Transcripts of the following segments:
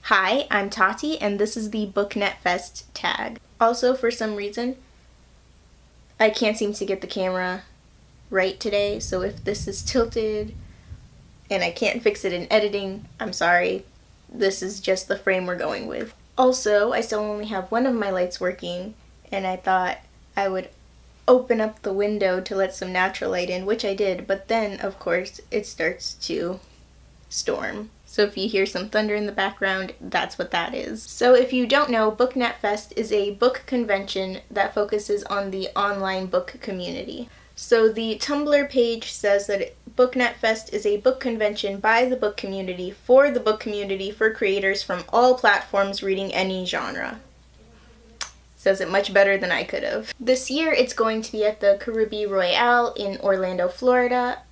Hi, I'm Tati, and this is the BookNet Fest Tag. Also, for some reason, I can't seem to get the camera right today, so if this is tilted and I can't fix it in editing, I'm sorry. This is just the frame we're going with. Also, I still only have one of my lights working, and I thought I would open up the window to let some natural light in, which I did, but then, of course, it starts to storm. So if you hear some thunder in the background, that's what that is. So if you don't know, BookNet Fest is a book convention that focuses on the online book community. So the Tumblr page says that BookNet Fest is a book convention by the book community for the book community for creators from all platforms reading any genre. Says it much better than I could have. This year it's going to be at the Caribbean Royale in Orlando, Florida,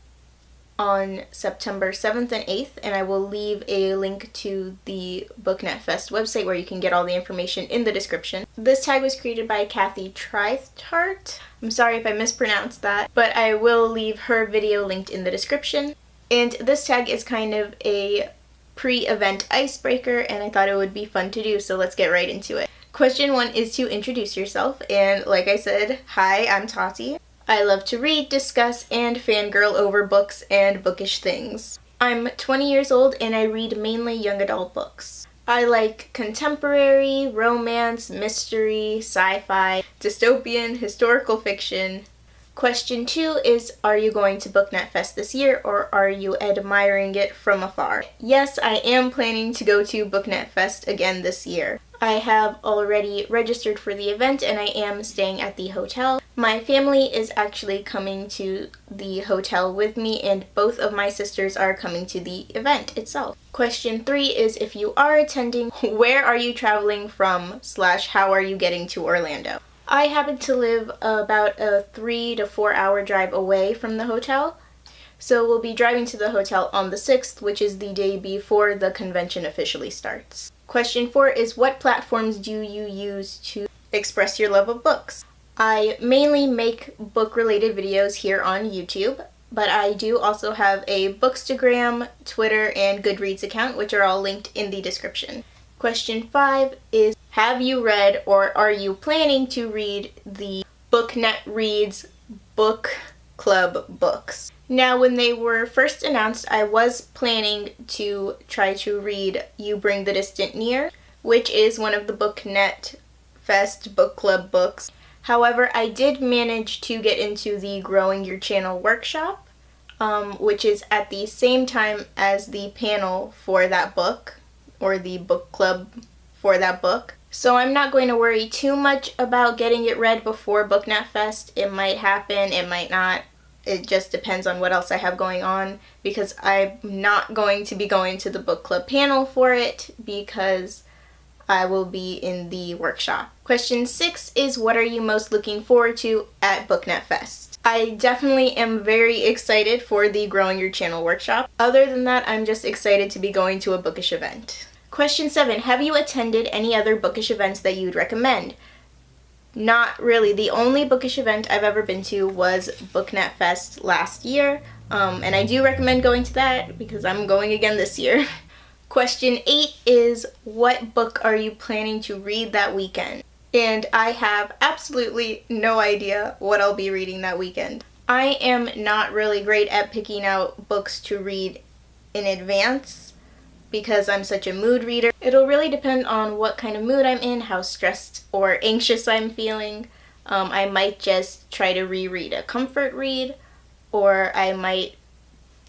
on September 7th and 8th, and I will leave a link to the BookNet Fest website where you can get all the information in the description. This tag was created by TatiTheTinyBookTuber. I'm sorry if I mispronounced that, but I will leave her video linked in the description. And this tag is kind of a pre-event icebreaker, and I thought it would be fun to do, so let's get right into it. Question 1 is to introduce yourself, and like I said, hi, I'm Tati. I love to read, discuss, and fangirl over books and bookish things. I'm 20 years old and I read mainly young adult books. I like contemporary, romance, mystery, sci-fi, dystopian, historical fiction. Question 2 is, are you going to BookNet Fest this year, or are you admiring it from afar? Yes, I am planning to go to BookNet Fest again this year. I have already registered for the event and I am staying at the hotel. My family is actually coming to the hotel with me, and both of my sisters are coming to the event itself. Question 3 is, if you are attending, where are you traveling from / how are you getting to Orlando? I happen to live about a 3 to 4 hour drive away from the hotel, so we'll be driving to the hotel on the 6th, which is the day before the convention officially starts. Question 4 is, what platforms do you use to express your love of books? I mainly make book-related videos here on YouTube, but I do also have a Bookstagram, Twitter, and Goodreads account, which are all linked in the description. Question 5 is, have you read or are you planning to read the BookNet Reads Book Club books? Now, when they were first announced, I was planning to try to read You Bring the Distant Near, which is one of the BookNet Fest Book Club books. However, I did manage to get into the Growing Your Channel workshop, which is at the same time as the panel for that book, or the book club for that book. So I'm not going to worry too much about getting it read before BookNet Fest. It might happen, it might not. It just depends on what else I have going on, because I'm not going to be going to the book club panel for it because I will be in the workshop. Question 6 is, what are you most looking forward to at BookNet Fest? I definitely am very excited for the Growing Your Channel workshop. Other than that, I'm just excited to be going to a bookish event. Question 7, have you attended any other bookish events that you'd recommend? Not really. The only bookish event I've ever been to was BookNet Fest last year, and I do recommend going to that because I'm going again this year. Question 8 is, what book are you planning to read that weekend? And I have absolutely no idea what I'll be reading that weekend. I am not really great at picking out books to read in advance because I'm such a mood reader. It'll really depend on what kind of mood I'm in, how stressed or anxious I'm feeling. I might just try to reread a comfort read, or I might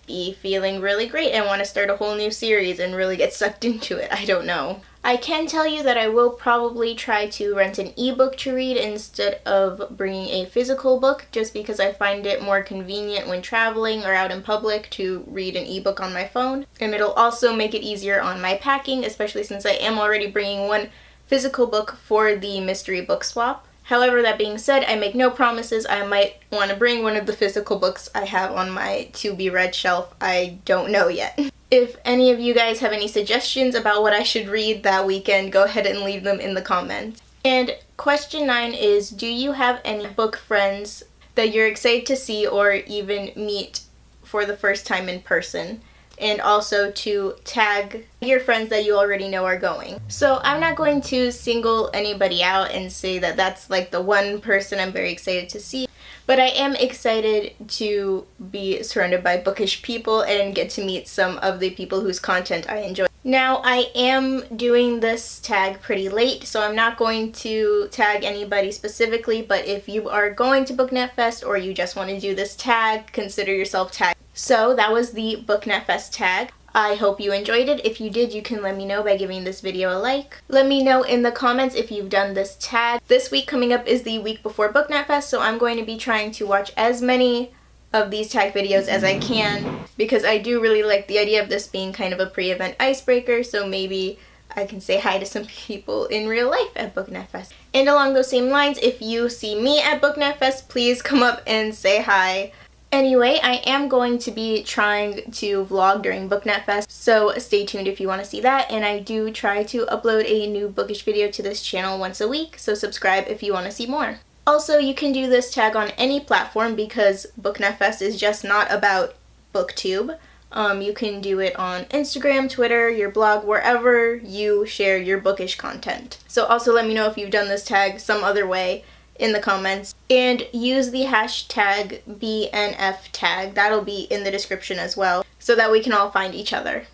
be feeling really great and want to start a whole new series and really get sucked into it. I don't know. I can tell you that I will probably try to rent an ebook to read instead of bringing a physical book, just because I find it more convenient when traveling or out in public to read an ebook on my phone. And it'll also make it easier on my packing, especially since I am already bringing one physical book for the mystery book swap. However, that being said, I make no promises. I might want to bring one of the physical books I have on my to-be-read shelf. I don't know yet. If any of you guys have any suggestions about what I should read that weekend, go ahead and leave them in the comments. And question 9 is, do you have any book friends that you're excited to see or even meet for the first time in person? and also to tag your friends that you already know are going. So I'm not going to single anybody out and say that that's like the one person I'm very excited to see, but I am excited to be surrounded by bookish people and get to meet some of the people whose content I enjoy. Now, I am doing this tag pretty late, so I'm not going to tag anybody specifically, but if you are going to BookNet Fest or you just want to do this tag, consider yourself tagged. So that was the BookNet Fest tag. I hope you enjoyed it. If you did, you can let me know by giving this video a like. Let me know in the comments if you've done this tag. This week coming up is the week before BookNet Fest, so I'm going to be trying to watch as many of these tag videos as I can, because I do really like the idea of this being kind of a pre-event icebreaker, so maybe I can say hi to some people in real life at BookNet Fest. And along those same lines, if you see me at BookNet Fest, please come up and say hi. Anyway, I am going to be trying to vlog during BookNet Fest, so stay tuned if you want to see that, and I do try to upload a new bookish video to this channel once a week, so subscribe if you want to see more. Also, you can do this tag on any platform because BookNet Fest is just not about BookTube. You can do it on Instagram, Twitter, your blog, wherever you share your bookish content. So also let me know if you've done this tag some other way in the comments. And use the hashtag BNFTag. That'll be in the description as well, so that we can all find each other.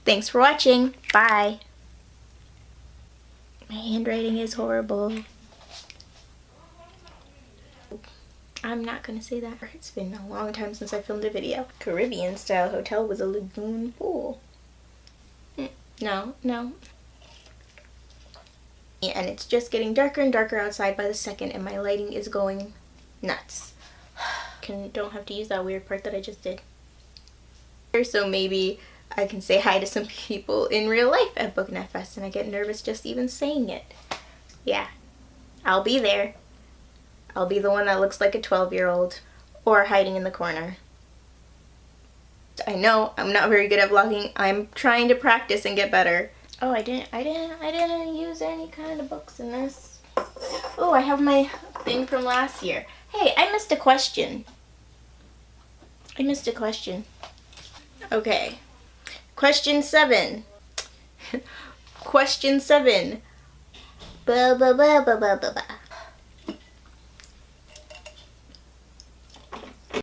Thanks for watching. Bye. My handwriting is horrible. I'm not gonna say that. It's been a long time since I filmed a video. Caribbean style hotel with a lagoon pool. No. And it's just getting darker and darker outside by the second, and my lighting is going nuts. Don't have to use that weird part that I just did. So maybe I can say hi to some people in real life at BookNet Fest, and I get nervous just even saying it. Yeah, I'll be there. I'll be the one that looks like a 12-year-old or hiding in the corner. I know I'm not very good at vlogging. I'm trying to practice and get better. Oh, I didn't use any kind of books in this. Oh, I have my thing from last year. Hey, I missed a question. Okay. Question 7. Question 7. Ba ba ba ba ba ba ba.